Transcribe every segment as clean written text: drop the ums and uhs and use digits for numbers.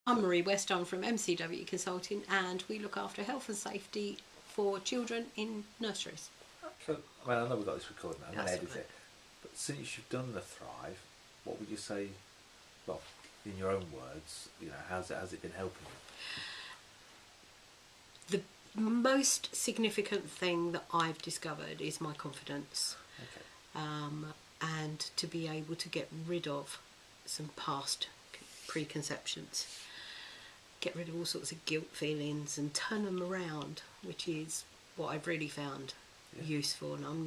I'm Marie West, I'm from MCW Consulting, and we look after health and safety for children in nurseries. So, I know we've got this recording, I'm going to That's edit right. it. But since you've done the Thrive, what would you say, well, in your own words, has it been helping The most significant thing that I've discovered is my confidence, you? Okay. and to be able to get rid of some past preconceptions, get rid of all sorts of guilt feelings and turn them around, which is what I've really found useful. And I'm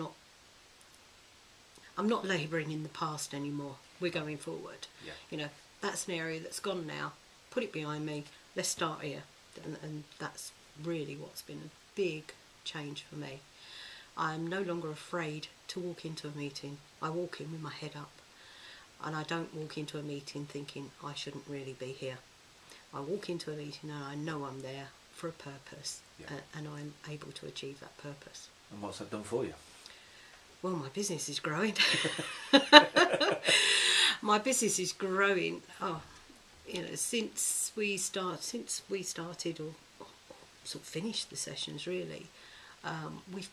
not labouring in the past anymore. We're going forward. Yeah. That's an area that's gone now. Put it behind me. Let's start here. And that's really what's been a big change for me. I'm no longer afraid to walk into a meeting. I walk in with my head up. And I don't walk into a meeting thinking I shouldn't really be here. I walk into a meeting and I know I'm there for a purpose, and I'm able to achieve that purpose. And what's that done for you? Well, my business is growing. My business is growing. Since we started or sort of finished the sessions, really, we've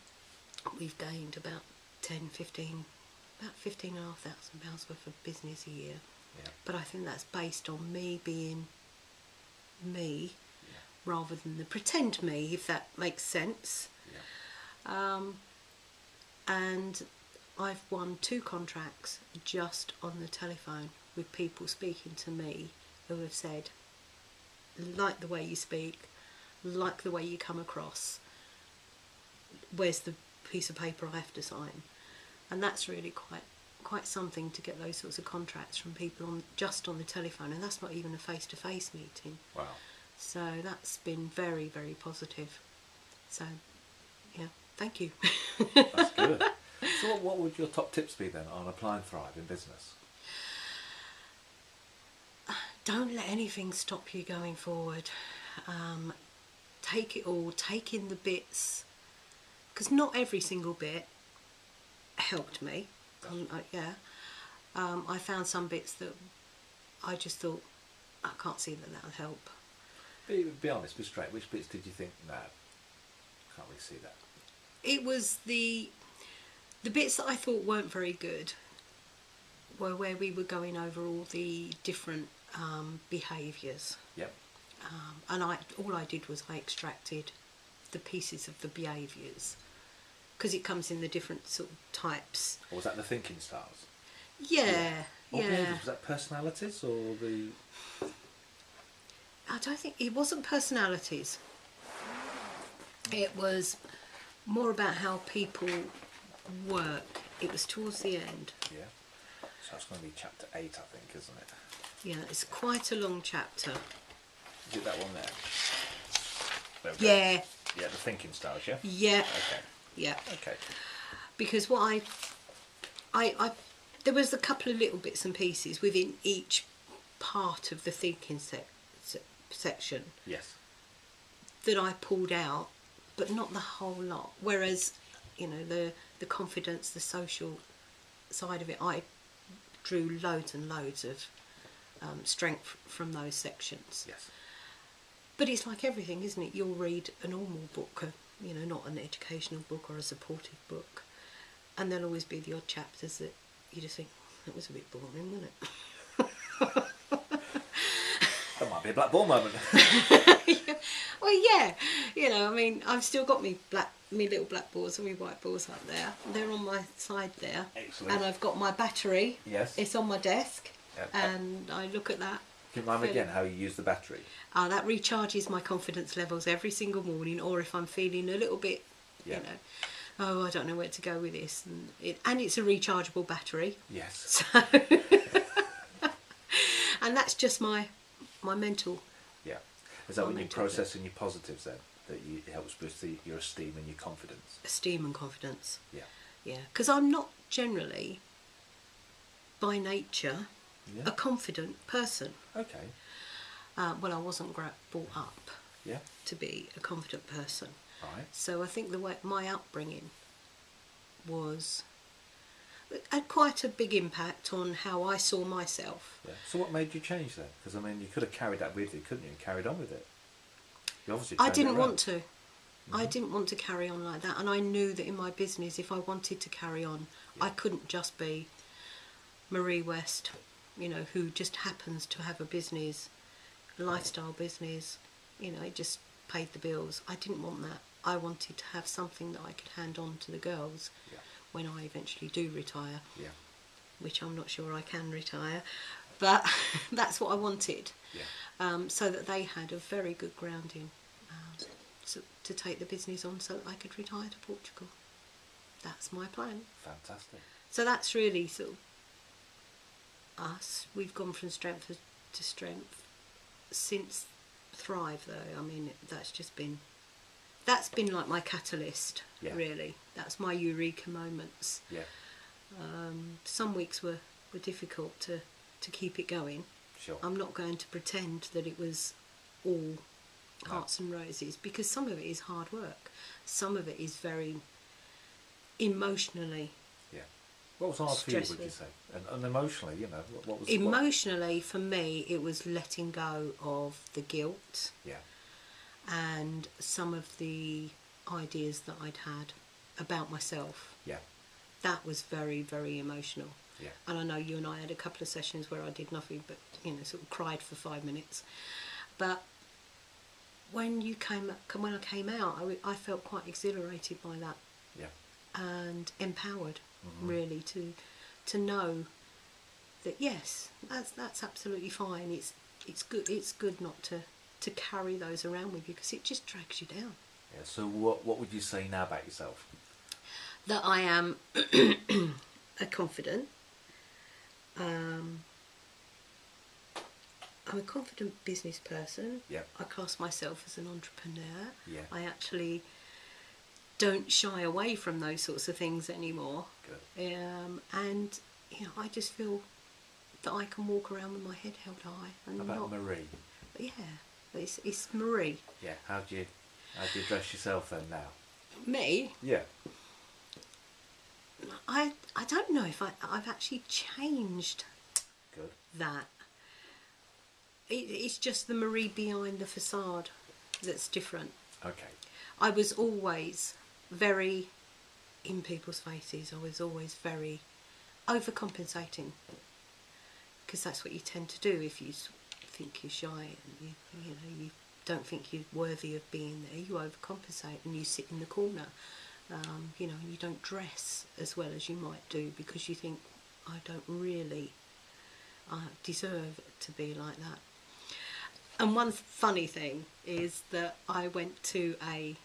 gained about 15,500 pounds worth of business a year. Yeah. But I think that's based on me being me, rather than the pretend me, if that makes sense. Yeah. And I've won 2 contracts just on the telephone with people speaking to me who have said, like the way you speak, like the way you come across, where's the piece of paper I have to sign? And that's really quite something, to get those sorts of contracts from people just on the telephone, and that's not even a face-to-face meeting. Wow. So that's been very, very positive. So, yeah, thank you. That's good. So what would your top tips be then on applying Thrive in business? Don't let anything stop you going forward. Take it all, take in the bits, because not every single bit helped me. I found some bits that I just thought, I can't see that that'll help. Be honest, be straight. Which bits did you think, no, can't really see that? It was the bits that I thought weren't very good were where we were going over all the different behaviours. Yep. And all I did was I extracted the pieces of the behaviours, because it comes in the different sort of types. Or was that the thinking styles? Yeah. What behaviours? Was that personalities or the... I don't think it wasn't personalities. It was more about how people work. It was towards the end. Yeah. So that's going to be chapter 8, I think, isn't it? Yeah, it's quite a long chapter. Is it that one there? There we go. Yeah. Yeah, the thinking styles, yeah? Yeah. Okay. Yeah. Okay. Because what I there was a couple of little bits and pieces within each part of the thinking section Yes. that I pulled out, but not the whole lot. Whereas, the confidence, the social side of it, I drew loads and loads of strength from those sections. Yes. But it's like everything, isn't it? You'll read a normal book, not an educational book or a supportive book, and there'll always be the odd chapters that you just think, that was a bit boring, wasn't it? That might be a black ball moment. Well, yeah, I've still got me little black boards and my white boards up there. They're on my side there. Excellent. And I've got my battery. Yes. It's on my desk. Yep. And I look at that. Can you remind me again how you use the battery? That recharges my confidence levels every single morning, or if I'm feeling a little bit, I don't know where to go with this. And it's a rechargeable battery. Yes. So and that's just my mental. Yeah. Is that when you're processing your positives then? That it helps boost your esteem and your confidence? Esteem and confidence. Yeah. Yeah. Because I'm not generally, by nature, a confident person. Okay. Well, I wasn't brought up to be a confident person. Right. So I think the way my upbringing was had quite a big impact on how I saw myself. Yeah. So what made you change then? Because I mean, you could have carried that with you, couldn't you? And carried on with it. You obviously. I turned it didn't around. want to. I didn't want to carry on like that, and I knew that in my business, if I wanted to carry on, I couldn't just be Marie West, you know, who just happens to have a business, a lifestyle business, you know, it just paid the bills. I didn't want that. I wanted to have something that I could hand on to the girls when I eventually do retire, which I'm not sure I can retire, but that's what I wanted, so that they had a very good grounding. To take the business on so that I could retire to Portugal. That's my plan. Fantastic. So that's really sort of us. We've gone from strength to strength since Thrive, though. I mean, that's been like my catalyst, really. That's my Eureka moments. Yeah. Some weeks were difficult to keep it going. Sure. I'm not going to pretend that it was all hearts and roses, because some of it is hard work. Some of it is very emotionally. Yeah. What was hard for you, would you say? And emotionally, you know, what was emotionally for me? It was letting go of the guilt. Yeah. And some of the ideas that I'd had about myself. Yeah. That was very, very emotional. Yeah. And I know you and I had a couple of sessions where I did nothing but, you know, sort of cried for 5 minutes. But when I came out, I felt quite exhilarated by that. Yeah. And empowered, really, to know that yes, that's absolutely fine. It's good not to carry those around with you, because it just drags you down. Yeah. So what would you say now about yourself? That I am a confident. I'm a confident business person. Yep. I class myself as an entrepreneur. Yeah. I actually don't shy away from those sorts of things anymore. Good. And you know, I just feel that I can walk around with my head held high. And How about Marie? Yeah, it's Marie. Yeah. How do you address yourself then now? Me? Yeah. I don't know if I've actually changed. Good. That. It's just the Marie behind the facade that's different. Okay. I was always very in people's faces. I was always very overcompensating, because that's what you tend to do if you think you're shy and you don't think you're worthy of being there. You overcompensate and you sit in the corner. You know, and you don't dress as well as you might do, because you think, I don't really deserve to be like that. And one funny thing is that I went to a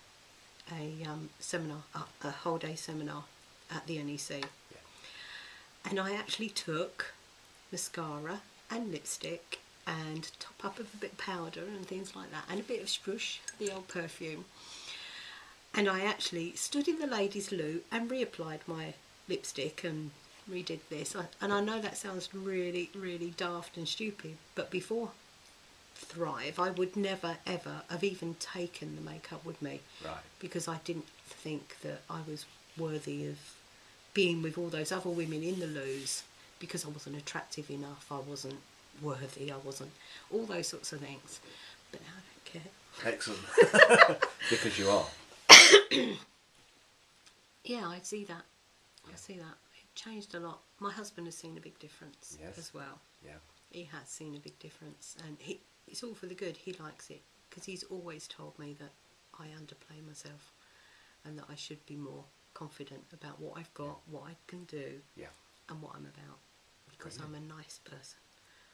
seminar, a whole day seminar at the NEC, and I actually took mascara and lipstick and top up of a bit of powder and things like that, and a bit of sprush, the old perfume. And I actually stood in the ladies' loo and reapplied my lipstick and redid this. And I know that sounds really, really daft and stupid, but before Thrive, I would never, ever have even taken the makeup with me. Right. Because I didn't think that I was worthy of being with all those other women in the loos, because I wasn't attractive enough, I wasn't worthy, I wasn't, all those sorts of things. But now I don't care. Excellent. Because you are. Yeah, I see that. I see that. It changed a lot. My husband has seen a big difference as well. Yeah. He has seen a big difference, and it's all for the good. He likes it, because he's always told me that I underplay myself and that I should be more confident about what I've got, what I can do, and what I'm about, because I'm a nice person.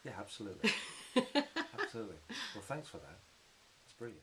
Yeah, absolutely. Absolutely. Well, thanks for that. It's brilliant.